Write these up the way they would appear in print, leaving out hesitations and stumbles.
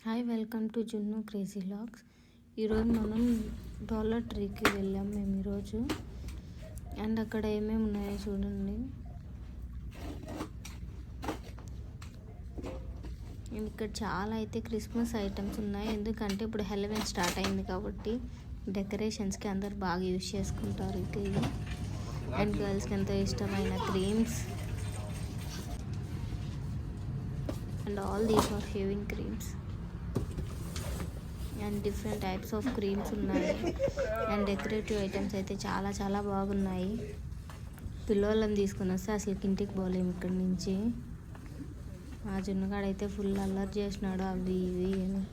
Hi, welcome to జున్ను crazy vlogs. ఈరోజు మనం డాలర్ ట్రీకి వెళ్ళాం మేము ఈరోజు. అండ్ అక్కడ ఏమేమి ఉన్నాయో చూడండి. ఇక్కడ చాలా అయితే క్రిస్మస్ ఐటమ్స్ ఉన్నాయి. ఎందుకంటే ఇప్పుడు హెలోవిన్ స్టార్ట్ అయింది కాబట్టి డెకరేషన్స్కి అందరు బాగా యూజ్ చేసుకుంటారు ఇది. అండ్ గర్ల్స్కి ఎంతో ఇష్టమైన creams and all these are shaving creams and different types of creams ఉన్నాయి. అండ్ డెకరేటివ్ ఐటమ్స్ అయితే చాలా చాలా బాగున్నాయి. పిల్లలను తీసుకొని వస్తే అసలు ఇంటికి పోలేము ఇక్కడి నుంచి. ఆ జున్నగాడైతే ఫుల్ అల్లరి చేసినాడు అవి ఇవి అని.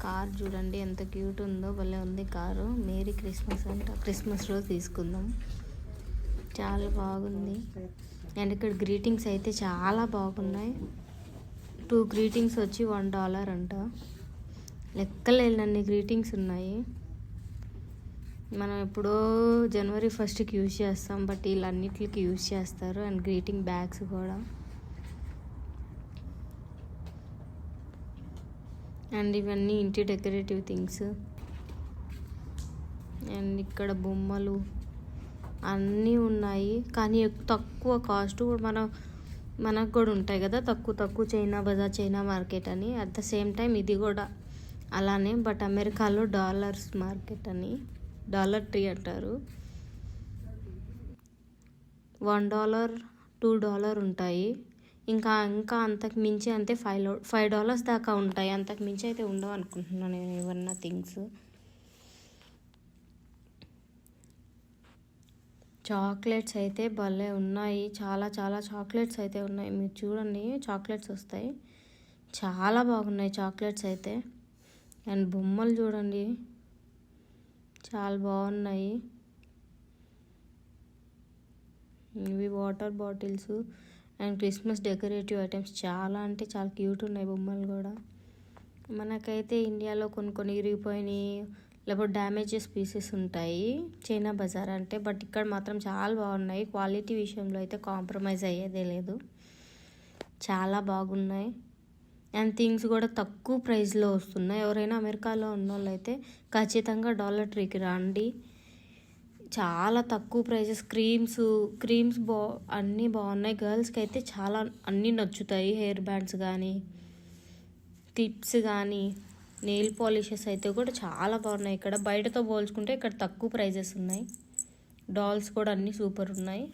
కార్ చూడండి ఎంత క్యూట్ ఉందో, భలే ఉంది కారు. మేరీ క్రిస్మస్ అంట, క్రిస్మస్ రోజు తీసుకుందాం. చాలా బాగుంది. అండ్ ఇక్కడ గ్రీటింగ్స్ అయితే చాలా బాగున్నాయి. 2 గ్రీటింగ్స్ వచ్చి $1 అంట. లెక్కలేనన్ని గ్రీటింగ్స్ ఉన్నాయి. మనం ఎప్పుడో జనవరి 1st యూజ్ చేస్తాం, బట్ వీళ్ళన్నిటికి యూజ్ చేస్తారు. అండ్ గ్రీటింగ్ బ్యాగ్స్ కూడా. అండ్ ఇవన్నీ ఇంటి డెకరేటివ్ థింగ్స్. అండ్ ఇక్కడ బొమ్మలు అన్నీ ఉన్నాయి, కానీ తక్కువ కాస్ట్. మనకు కూడా ఉంటాయి కదా తక్కువ చైనా బజార్, చైనా మార్కెట్ అని. అట్ ద సేమ్ టైం ఇది కూడా అలానే, బట్ అమెరికాలో డాలర్స్ మార్కెట్ అని, డాలర్ ట్రీ అంటారు. $1, $2 ఉంటాయి. ఇంకా అంతకు మించి అంతే $5 దాకా ఉంటాయి. అంతకు మించి అయితే ఉండవు అనుకుంటున్నాను నేను ఏమన్నా థింగ్స్. చాక్లెట్స్ అయితే భలే ఉన్నాయి. చాలా చాలా చాక్లెట్స్ అయితే ఉన్నాయి. మీరు చూడండి, చాక్లెట్స్ వస్తాయి. చాలా బాగున్నాయి చాక్లెట్స్ అయితే. అండ్ బొమ్మలు చూడండి చాలా బాగున్నాయి. ఇవి water bottles and Christmas decorative items చాలా అంటే చాలా క్యూట్ ఉన్నాయి బొమ్మలు కూడా. మనకైతే ఇండియాలో కొన్ని ఇరిగిపోయినాయి లేకపోతే డ్యామేజెస్ పీసెస్ ఉంటాయి చైనా బజార్ అంటే, బట్ ఇక్కడ మాత్రం చాలా బాగున్నాయి. క్వాలిటీ విషయంలో అయితే కాంప్రమైజ్ అయ్యేదే లేదు. చాలా బాగున్నాయి. అండ్ థింగ్స్ కూడా తక్కువ ప్రైస్లో వస్తున్నాయి. ఎవరైనా అమెరికాలో ఉన్న వాళ్ళు అయితే ఖచ్చితంగా డాలర్ ట్రీకి రండి. చాలా తక్కువ ప్రైజెస్. క్రీమ్స్ అన్నీ బాగున్నాయి. గర్ల్స్కి అయితే చాలా అన్నీ నచ్చుతాయి. హెయిర్ బ్యాండ్స్ కానీ, క్లిప్స్ కానీ, నెయిల్ పాలిషెస్ అయితే కూడా చాలా బాగున్నాయి. ఇక్కడ బయటతో పోల్చుకుంటే ఇక్కడ తక్కువ ప్రైజెస్ ఉన్నాయి. డాల్స్ కూడా అన్నీ సూపర్ ఉన్నాయి.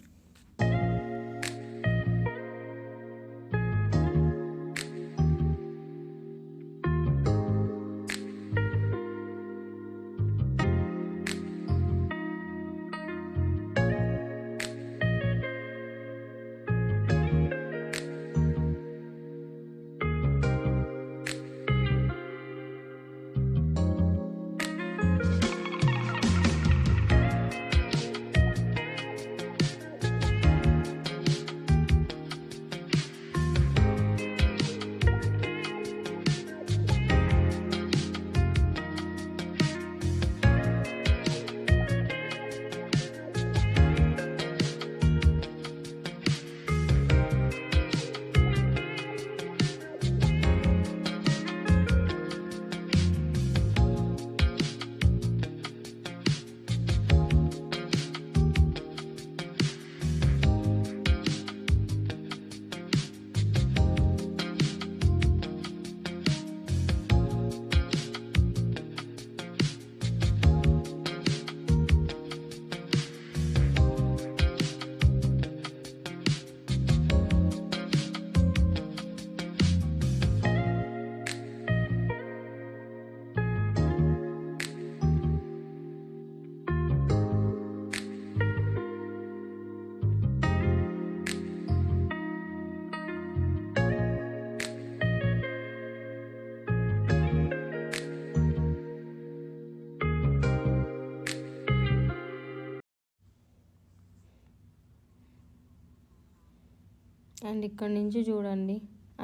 అండ్ ఇక్కడ నుంచి చూడండి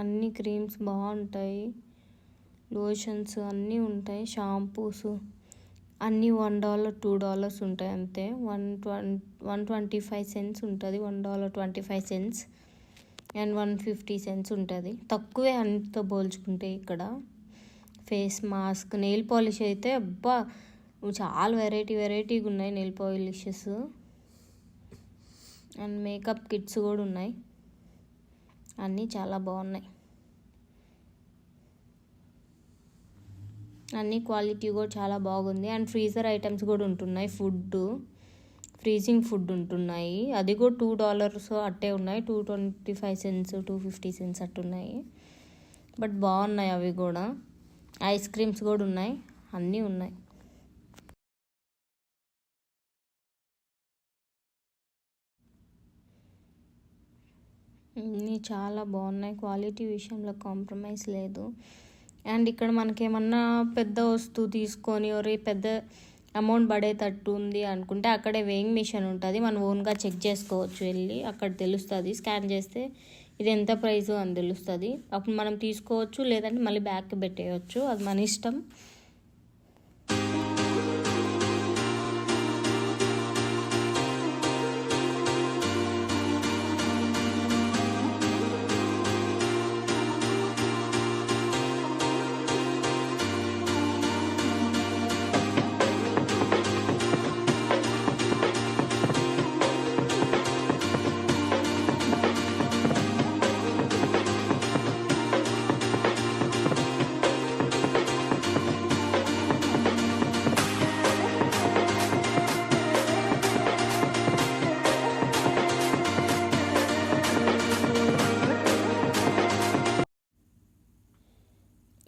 అన్ని క్రీమ్స్ బాగుంటాయి. లోషన్స్ అన్నీ ఉంటాయి. షాంపూస్ అన్నీ $1, $2 ఉంటాయి అంతే. 125 cents ఉంటుంది. $1.25. అండ్ 150 సెంట్స్ ఉంటుంది, తక్కువే అన్నిటితో పోల్చుకుంటే. ఇక్కడ ఫేస్ మాస్క్, నెయిల్ పాలిష్ అయితే అబ్బా చాలా వెరైటీగా ఉన్నాయి nail polishes. And makeup kits కూడా ఉన్నాయి, అన్నీ చాలా బాగున్నాయి. అన్నీ క్వాలిటీ కూడా చాలా బాగుంది. అండ్ ఫ్రీజర్ ఐటమ్స్ కూడా ఉంటున్నాయి, ఫ్రీజింగ్ ఫుడ్ ఉంటున్నాయి. అది కూడా $2 అట్టే ఉన్నాయి, 225 సెంట్స్ 250 సెంట్స్ అట్టున్నాయి. బట్ బాగున్నాయి అవి కూడా. ఐస్ క్రీమ్స్ కూడా ఉన్నాయి, అన్నీ ఉన్నాయి. అన్నీ చాలా బాగున్నాయి, క్వాలిటీ విషయంలో కాంప్రమైజ్ లేదు. అండ్ ఇక్కడ మనకేమన్నా పెద్ద వస్తువు తీసుకొని పెద్ద అమౌంట్ పడేటట్టు ఉంది అనుకుంటే అక్కడే వేయింగ్ మిషన్ ఉంటుంది, మనం ఓన్గా చెక్ చేసుకోవచ్చు. వెళ్ళి అక్కడ తెలుస్తుంది, స్కాన్ చేస్తే ఇది ఎంత ప్రైస్ అని తెలుస్తుంది. అప్పుడు మనం తీసుకోవచ్చు, లేదంటే మళ్ళీ బ్యాగ్కి పెట్టేయచ్చు, అది మన ఇష్టం.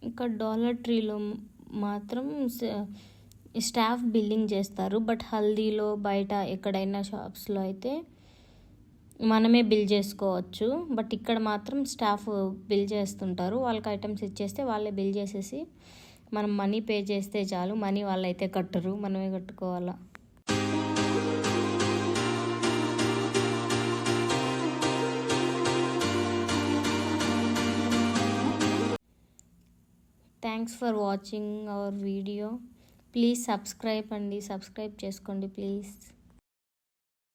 ఇక్కడ డాలర్ ట్రీలో మాత్రం స్టాఫ్ బిల్లింగ్ చేస్తారు, బట్ హల్దీలో బయట ఎక్కడైనా షాప్స్లో అయితే మనమే బిల్ చేసుకోవచ్చు. బట్ ఇక్కడ మాత్రం స్టాఫ్ బిల్ చేస్తుంటారు, వాళ్ళకి ఐటమ్స్ ఇచ్చేస్తే వాళ్ళే బిల్ చేసేసి మనం మనీ పే చేస్తే చాలు. మనీ వాళ్ళైతే కట్టరు, మనమే కట్టుకోవాలా. Thanks for watching our video. Please subscribe చేసుకోండి ప్లీజ్.